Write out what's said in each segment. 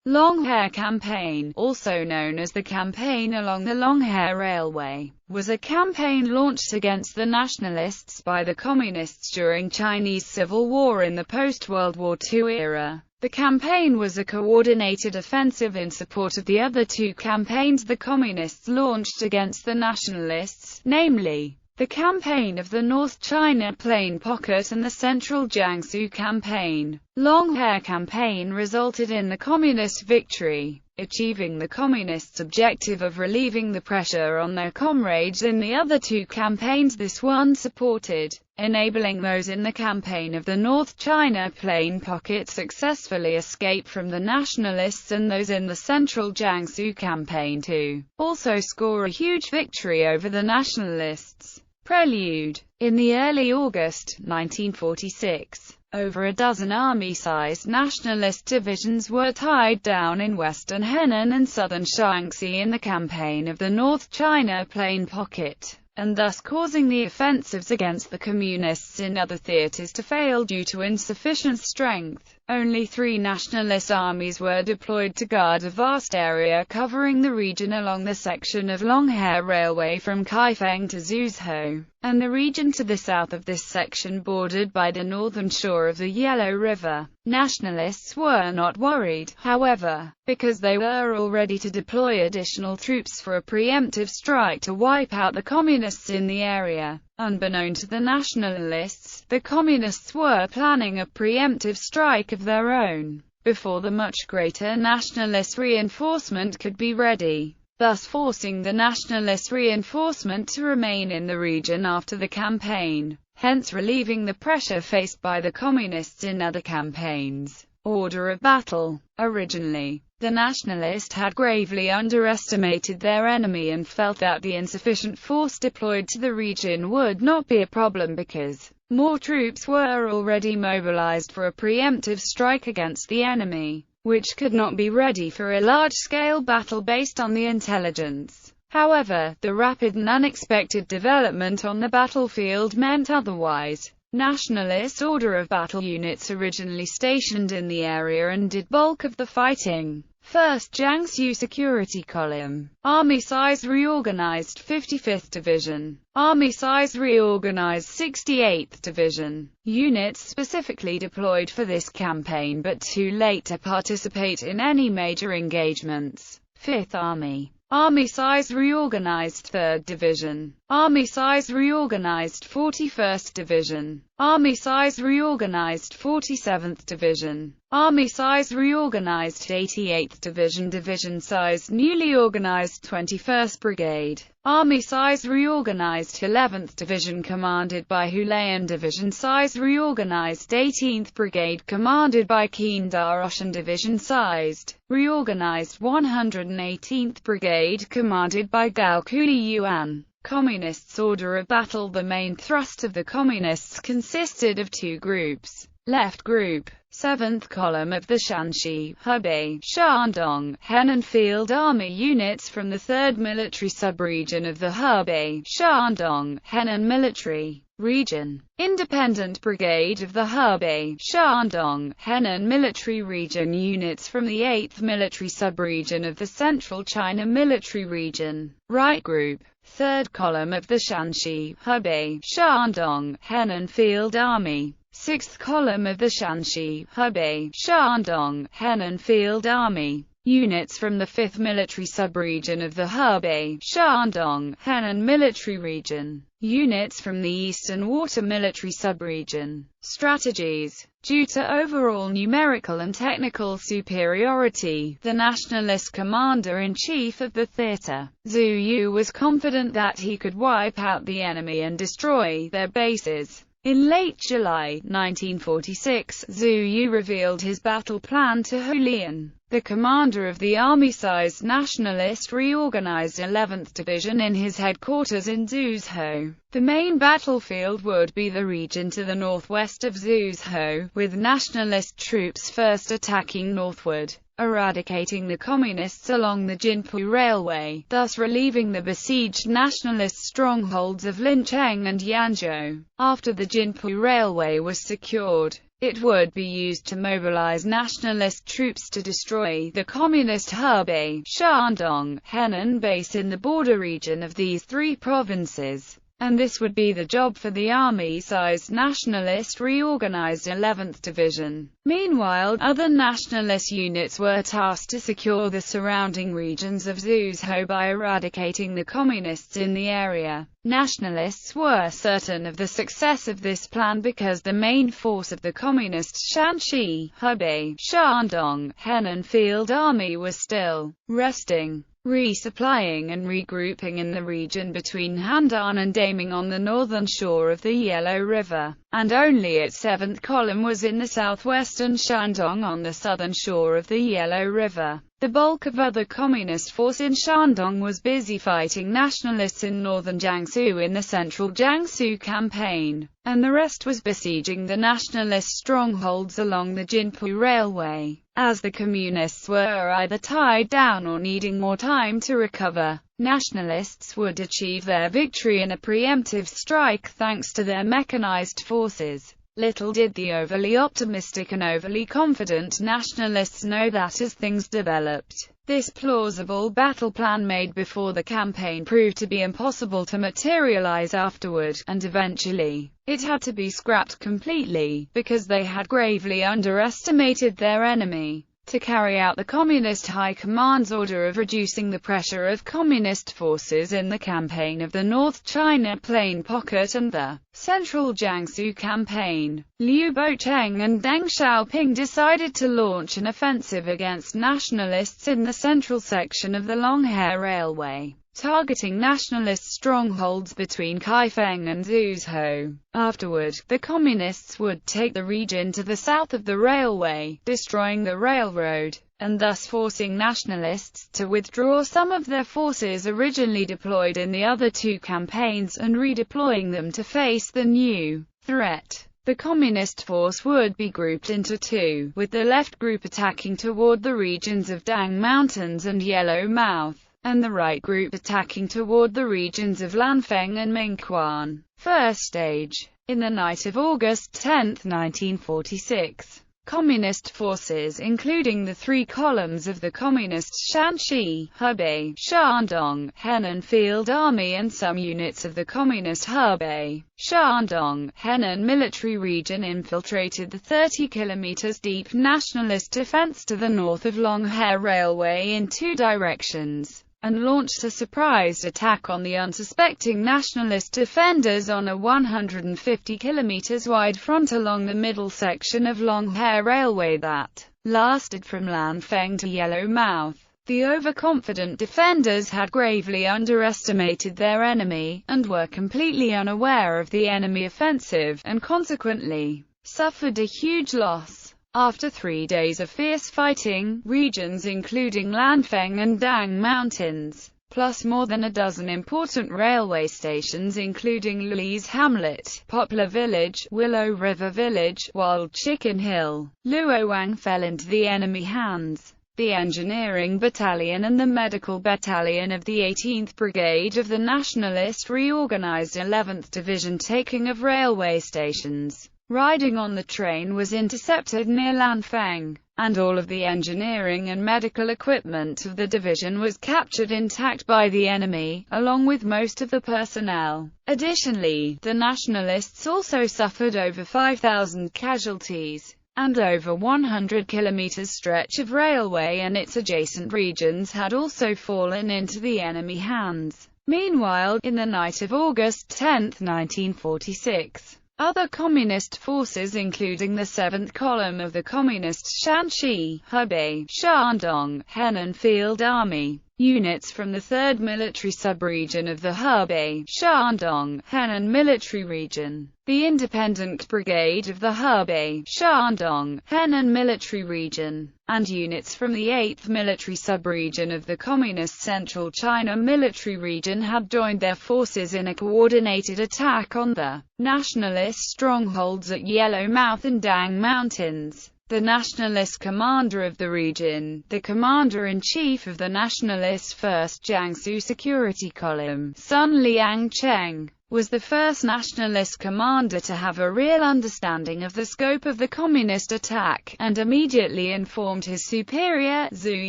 Longhai Campaign, also known as the Campaign along the Longhai Railway, was a campaign launched against the nationalists by the Communists during Chinese Civil War in the post-World War II era. The campaign was a coordinated offensive in support of the other two campaigns the Communists launched against the nationalists, namely, the Campaign of the North China Plain Pocket and the Centraljangsoo Campaign. Longhai Campaign resulted in the Communist victory, achieving the Communists' objective of relieving the pressure on their comrades in the other two campaigns this one supported, enabling those in the Campaign of the North China Plain Pocket successfully escape from the nationalists and those in the Centraljangsoo Campaign to also score a huge victory over the nationalists. Prelude. In the early August 1946, over a dozen army-sized nationalist divisions were tied down in western Henan and southern Shaanxi in the Campaign of the North China Plain Pocket, and thus causing the offensives against the Communists in other theaters to fail due to insufficient strength. Only 3 nationalist armies were deployed to guard a vast area covering the region along the section of Longhai Railway from Kaifeng to Zhuzhou, and the region to the south of this section bordered by the northern shore of the Yellow River. Nationalists were not worried, however, because they were all ready to deploy additional troops for a preemptive strike to wipe out the Communists in the area. Unbeknown to the nationalists, the Communists were planning a preemptive strike of their own, before the much greater nationalist reinforcement could be ready, thus forcing the nationalist reinforcement to remain in the region after the campaign, hence relieving the pressure faced by the Communists in other campaigns. Order of battle. Originally, the nationalists had gravely underestimated their enemy and felt that the insufficient force deployed to the region would not be a problem because more troops were already mobilized for a preemptive strike against the enemy, which could not be ready for a large-scale battle based on the intelligence. However, the rapid and unexpected development on the battlefield meant otherwise. Nationalist order of battle units originally stationed in the area and did bulk of the fighting. 1st Jiangsu Security Column. Army size reorganized 55th Division. Army size reorganized 68th Division. Units specifically deployed for this campaign but too late to participate in any major engagements. 5th Army. Army size reorganized 3rd Division. Army size reorganized 41st Division. Army size reorganized 47th Division. Army size reorganized 88th Division. Division size newly organized 21st Brigade. Army size reorganized 11th Division commanded by Hulayan. Division size reorganized 18th Brigade commanded by Qin Daroshan. Division sized reorganized 118th Brigade commanded by Gao Kuli Yuan. Communists' order of battle. The main thrust of the Communists consisted of 2 groups. Left group, 7th Column of the Shanxi, Hebei, Shandong, Henan Field Army units from the 3rd Military Subregion of the Hebei, Shandong, Henan Military Region. Independent Brigade of the Hebei, Shandong, Henan Military Region units from the 8th Military Subregion of the Central China Military Region. Right group, 3rd Column of the Shanxi, Hebei, Shandong, Henan Field Army. 6th Column of the Shanxi, Hebei, Shandong, Henan Field Army. Units from the 5th Military Subregion of the Hebei, Shandong, Henan Military Region. Units from the Eastern Water Military Subregion. Strategies. Due to overall numerical and technical superiority, the nationalist commander-in-chief of the theater, Zhu Yu, was confident that he could wipe out the enemy and destroy their bases. In late July 1946, Zhu Yu revealed his battle plan to Hulayan, the commander of the army-sized nationalist reorganized 11th Division in his headquarters in Zhuzhou. The main battlefield would be the region to the northwest of Zhuzhou, with nationalist troops first attacking northward, eradicating the Communists along the Jinpu Railway, thus relieving the besieged nationalist strongholds of Lincheng and Yanzhou. After the Jinpu Railway was secured, It would be used to mobilize nationalist troops to destroy the communist Hebei, Shandong, Henan base in the border region of these three provinces. And this would be the job for the army-sized nationalist reorganized 11th Division. Meanwhile, other nationalist units were tasked to secure the surrounding regions of Zhuzhou by eradicating the communists in the area. Nationalists were certain of the success of this plan because the main force of the communist Shanxi, Hebei, Shandong, Henan Field Army was still resting, resupplying and regrouping in the region between Handan and Daming on the northern shore of the Yellow River, and only its 7th column was in the southwestern Shandong on the southern shore of the Yellow River. The bulk of other communist force in Shandong was busy fighting nationalists in northern Jiangsu in the Centraljangsoo campaign, and the rest was besieging the nationalist strongholds along the Jinpu Railway. As the communists were either tied down or needing more time to recover, nationalists would achieve their victory in a preemptive strike thanks to their mechanized forces. Little did the overly optimistic and overly confident nationalists know that as things developed, this plausible battle plan made before the campaign proved to be impossible to materialize afterward, and eventually, it had to be scrapped completely, because they had gravely underestimated their enemy. To carry out the Communist High Command's order of reducing the pressure of Communist forces in the campaign of the North China Plain Pocket and the Centraljangsoo Campaign, Liu Bocheng and Deng Xiaoping decided to launch an offensive against nationalists in the central section of the Longhai Railway, targeting nationalist strongholds between Kaifeng and Zhuzhou. Afterward, the communists would take the region to the south of the railway, destroying the railroad, and thus forcing nationalists to withdraw some of their forces originally deployed in the other two campaigns and redeploying them to face the new threat. The communist force would be grouped into two, with the left group attacking toward the regions of Dang Mountains and Yellow Mouth, and the right group attacking toward the regions of Lanfeng and Mingquan. First stage. In the night of August 10, 1946, Communist forces including the three columns of the Communist Shanxi, Hebei, Shandong, Henan Field Army and some units of the Communist Hebei, Shandong, Henan military region infiltrated the 30 km deep nationalist defense to the north of Longhai Railway in two directions, and launched a surprise attack on the unsuspecting nationalist defenders on a 150 km wide front along the middle section of Longhai Railway that lasted from Lanfeng to Yellow Mouth. The overconfident defenders had gravely underestimated their enemy, and were completely unaware of the enemy offensive, and consequently suffered a huge loss. After 3 days of fierce fighting, regions including Lanfeng and Dang Mountains, plus more than a dozen important railway stations including Luli's Hamlet, Poplar Village, Willow River Village, Wild Chicken Hill, Luoyang fell into the enemy hands. The Engineering Battalion and the Medical Battalion of the 18th Brigade of the Nationalist reorganized 11th Division taking of railway stations. Riding on the train was intercepted near Lanfeng, and all of the engineering and medical equipment of the division was captured intact by the enemy, along with most of the personnel. Additionally, the nationalists also suffered over 5,000 casualties, and over 100 kilometers stretch of railway and its adjacent regions had also fallen into the enemy hands. Meanwhile, in the night of August 10, 1946, other communist forces including the 7th column of the Communist Shanxi, Hebei, Shandong, Henan Field Army, units from the 3rd Military Sub-Region of the Hebei, Shandong, Henan Military Region, the Independent Brigade of the Hebei, Shandong, Henan Military Region, and units from the 8th Military Sub-Region of the Communist Central China Military Region had joined their forces in a coordinated attack on the nationalist strongholds at Yellow Mouth and Dang Mountains. the nationalist commander of the region. The commander-in-chief of the nationalist 1st Jiangsu Security Column, Sun Liangcheng, was the first nationalist commander to have a real understanding of the scope of the communist attack, and immediately informed his superior, Zhu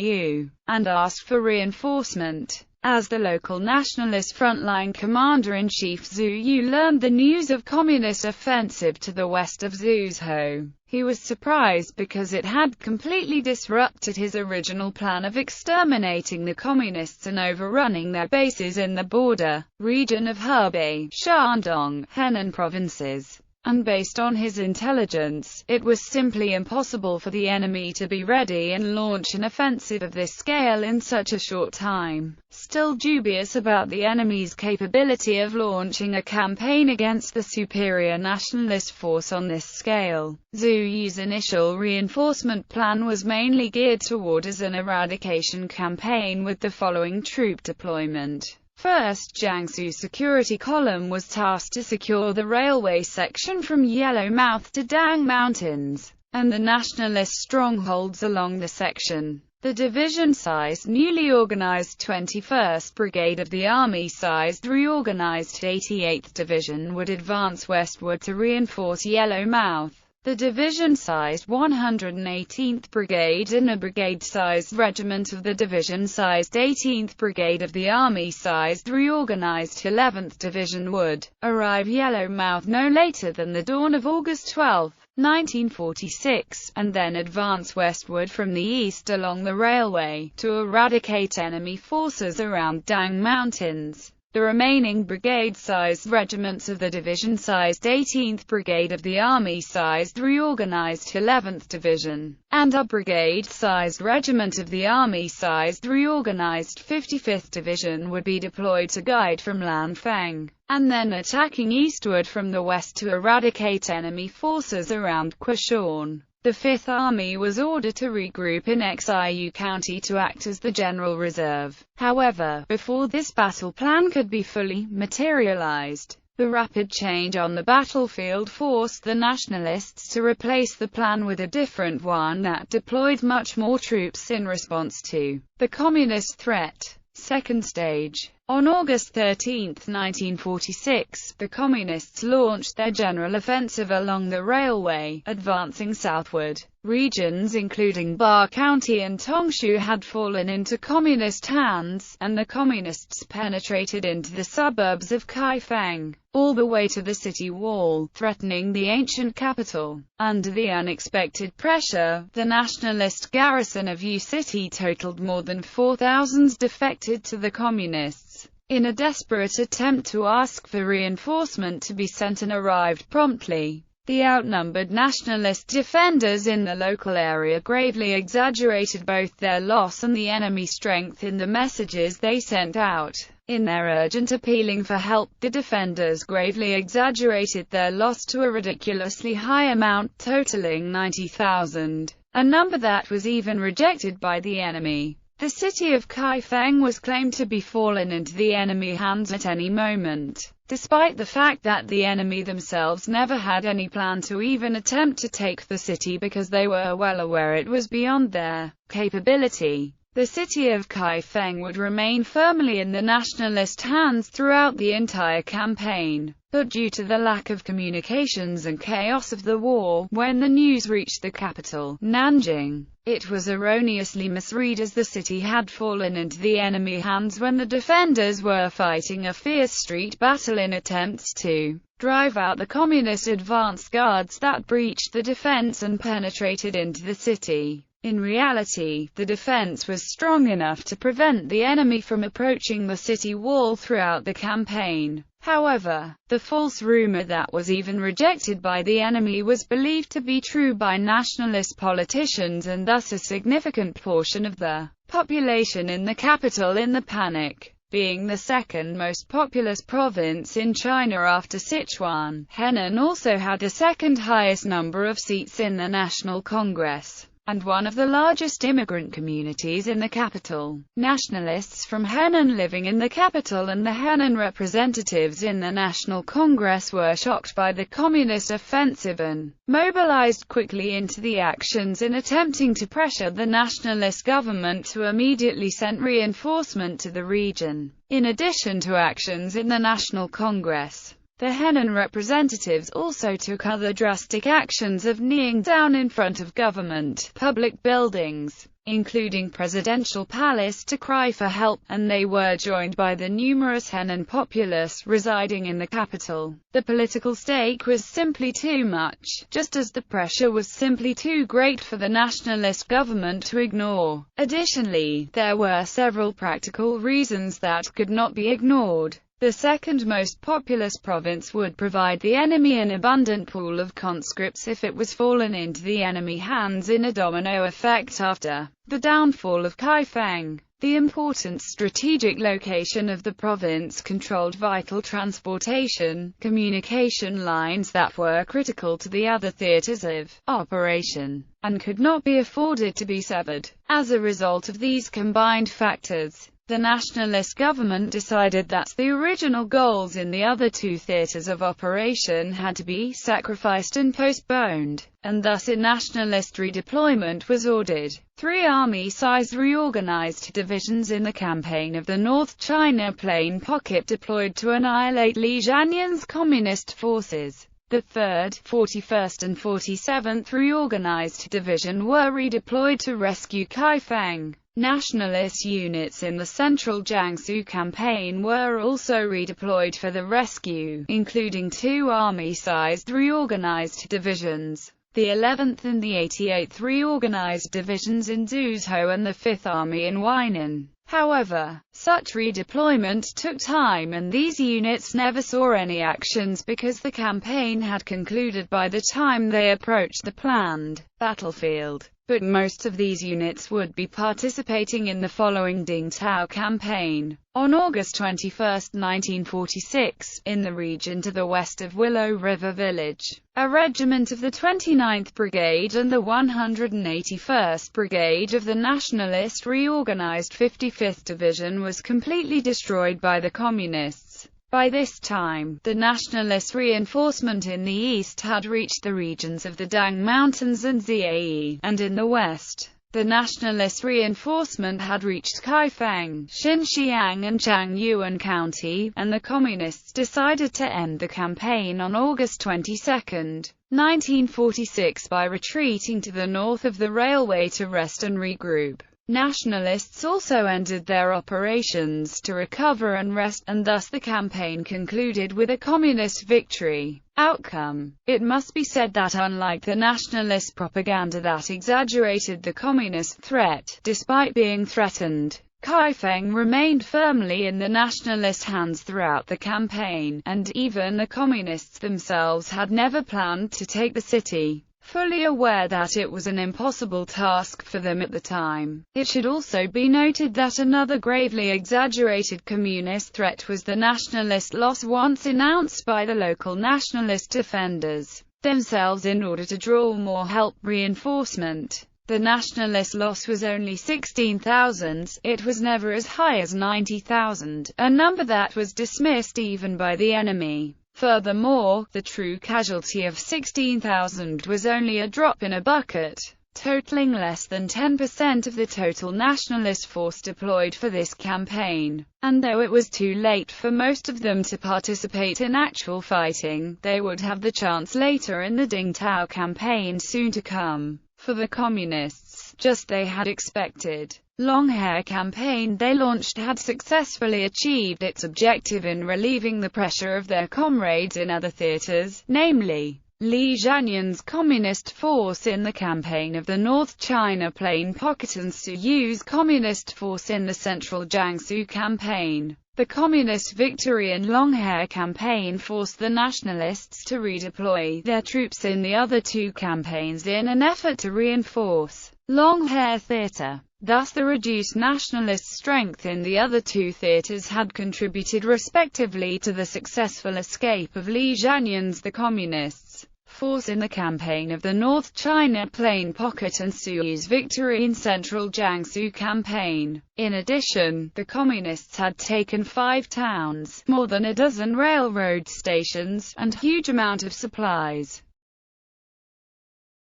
Yu, and asked for reinforcement. As the local nationalist frontline commander-in-chief, Zhu Yu learned the news of communist offensive to the west of Zhuzhou. He was surprised because it had completely disrupted his original plan of exterminating the communists and overrunning their bases in the border region of Hebei, Shandong, Henan provinces. And based on his intelligence, it was simply impossible for the enemy to be ready and launch an offensive of this scale in such a short time. Still dubious about the enemy's capability of launching a campaign against the superior nationalist force on this scale, Zhu Yu's initial reinforcement plan was mainly geared toward as an eradication campaign with the following troop deployment. 1st Jiangsu Security Column was tasked to secure the railway section from Yellowmouth to Dang Mountains, and the nationalist strongholds along the section. The division-sized newly organized 21st Brigade of the Army-sized reorganized 88th Division would advance westward to reinforce Yellowmouth. The division-sized 118th Brigade and a brigade-sized regiment of the division-sized 18th Brigade of the Army-sized reorganized 11th Division would arrive Yellowmouth no later than the dawn of August 12, 1946, and then advance westward from the east along the railway, to eradicate enemy forces around Dang Mountains. The remaining brigade-sized regiments of the division-sized 18th Brigade of the Army-sized reorganized 11th Division, and a brigade-sized regiment of the Army-sized reorganized 55th Division would be deployed to guide from Lanfeng, and then attacking eastward from the west to eradicate enemy forces around Quishan. The Fifth Army was ordered to regroup in Xiu County to act as the general reserve. However, before this battle plan could be fully materialized, the rapid change on the battlefield forced the nationalists to replace the plan with a different one that deployed much more troops in response to the communist threat. Second stage. On August 13, 1946, the Communists launched their general offensive along the railway, advancing southward. Regions including Ba County and Tongshu had fallen into Communist hands, and the Communists penetrated into the suburbs of Kaifeng, all the way to the city wall, threatening the ancient capital. Under the unexpected pressure, the nationalist garrison of Yu City totaled more than 4,000 defected to the Communists. In a desperate attempt to ask for reinforcement to be sent and arrived promptly, the outnumbered nationalist defenders in the local area gravely exaggerated both their loss and the enemy strength in the messages they sent out. In their urgent appealing for help, the defenders gravely exaggerated their loss to a ridiculously high amount, totaling 90,000, a number that was even rejected by the enemy. The city of Kaifeng was claimed to be fallen into the enemy hands at any moment, despite the fact that the enemy themselves never had any plan to even attempt to take the city because they were well aware it was beyond their capability. The city of Kaifeng would remain firmly in the nationalist hands throughout the entire campaign, but due to the lack of communications and chaos of the war, when the news reached the capital, Nanjing, it was erroneously misread as the city had fallen into the enemy hands when the defenders were fighting a fierce street battle in attempts to drive out the communist advance guards that breached the defense and penetrated into the city. In reality, the defense was strong enough to prevent the enemy from approaching the city wall throughout the campaign. However, the false rumor that was even rejected by the enemy was believed to be true by nationalist politicians and thus a significant portion of the population in the capital. In the panic, being the second most populous province in China after Sichuan, Henan also had the second highest number of seats in the National Congress. and one of the largest immigrant communities in the capital. Nationalists from Henan living in the capital and the Henan representatives in the National Congress were shocked by the communist offensive and mobilized quickly into the actions in attempting to pressure the nationalist government to immediately send reinforcement to the region. In addition to actions in the National Congress, the Henan representatives also took other drastic actions of kneeling down in front of government public buildings, including Presidential Palace, to cry for help, and they were joined by the numerous Henan populace residing in the capital. The political stake was simply too much, just as the pressure was simply too great for the nationalist government to ignore. Additionally, there were several practical reasons that could not be ignored. The second most populous province would provide the enemy an abundant pool of conscripts if it was fallen into the enemy hands in a domino effect after the downfall of Kaifeng. The important strategic location of the province controlled vital transportation, communication lines that were critical to the other theaters of operation, and could not be afforded to be severed. As a result of these combined factors, the nationalist government decided that the original goals in the other two theaters of operation had to be sacrificed and postponed, and thus a nationalist redeployment was ordered. 3 army-sized reorganized divisions in the campaign of the North China Plain Pocket deployed to annihilate Li Zhanyan's communist forces. The 3rd, 41st and 47th Reorganized Division were redeployed to rescue Kaifeng. Nationalist units in the Centraljangsoo campaign were also redeployed for the rescue, including 2 army-sized reorganized divisions, the 11th and the 88th Reorganized Divisions in Zhuzhou and the 5th Army in Weinan. However, such redeployment took time and these units never saw any actions because the campaign had concluded by the time they approached the planned battlefield. But most of these units would be participating in the following Dingtao campaign. On August 21, 1946, in the region to the west of Willow River Village, a regiment of the 29th Brigade and the 181st Brigade of the Nationalist Reorganized 55th Division was completely destroyed by the Communists. By this time, the nationalist reinforcement in the east had reached the regions of the Dang Mountains and Ziayi, and in the west, the nationalist reinforcement had reached Kaifeng, Xinxiang and Changyuan County, and the Communists decided to end the campaign on August 22, 1946 by retreating to the north of the railway to rest and regroup. Nationalists also ended their operations to recover and rest, and thus the campaign concluded with a communist victory. Outcome: it must be said that unlike the nationalist propaganda that exaggerated the communist threat, despite being threatened, Kaifeng remained firmly in the nationalist hands throughout the campaign, and even the communists themselves had never planned to take the city. Fully aware that it was an impossible task for them at the time. It should also be noted that another gravely exaggerated communist threat was the nationalist loss once announced by the local nationalist defenders themselves in order to draw more help reinforcement. The nationalist loss was only 16,000, it was never as high as 90,000, a number that was dismissed even by the enemy. Furthermore, the true casualty of 16,000 was only a drop in a bucket, totaling less than 10% of the total nationalist force deployed for this campaign. And though it was too late for most of them to participate in actual fighting, they would have the chance later in the Dingtao campaign soon to come. For the Communists, just they had expected. Longhai Campaign they launched had successfully achieved its objective in relieving the pressure of their comrades in other theaters, namely, Li Zhanyan's communist force in the campaign of the North China Plain Pocket and Suyu's communist force in the Centraljangsoo campaign. The communist victory in Longhai Campaign forced the nationalists to redeploy their troops in the other two campaigns in an effort to reinforce Longhai Theatre. Thus the reduced nationalist strength in the other two theaters had contributed respectively to the successful escape of Li Zhanyan's the Communists. force in the campaign of the North China Plain Pocket and Sui's victory in Centraljangsoo campaign. In addition, the Communists had taken 5 towns, more than a dozen railroad stations, and huge amount of supplies.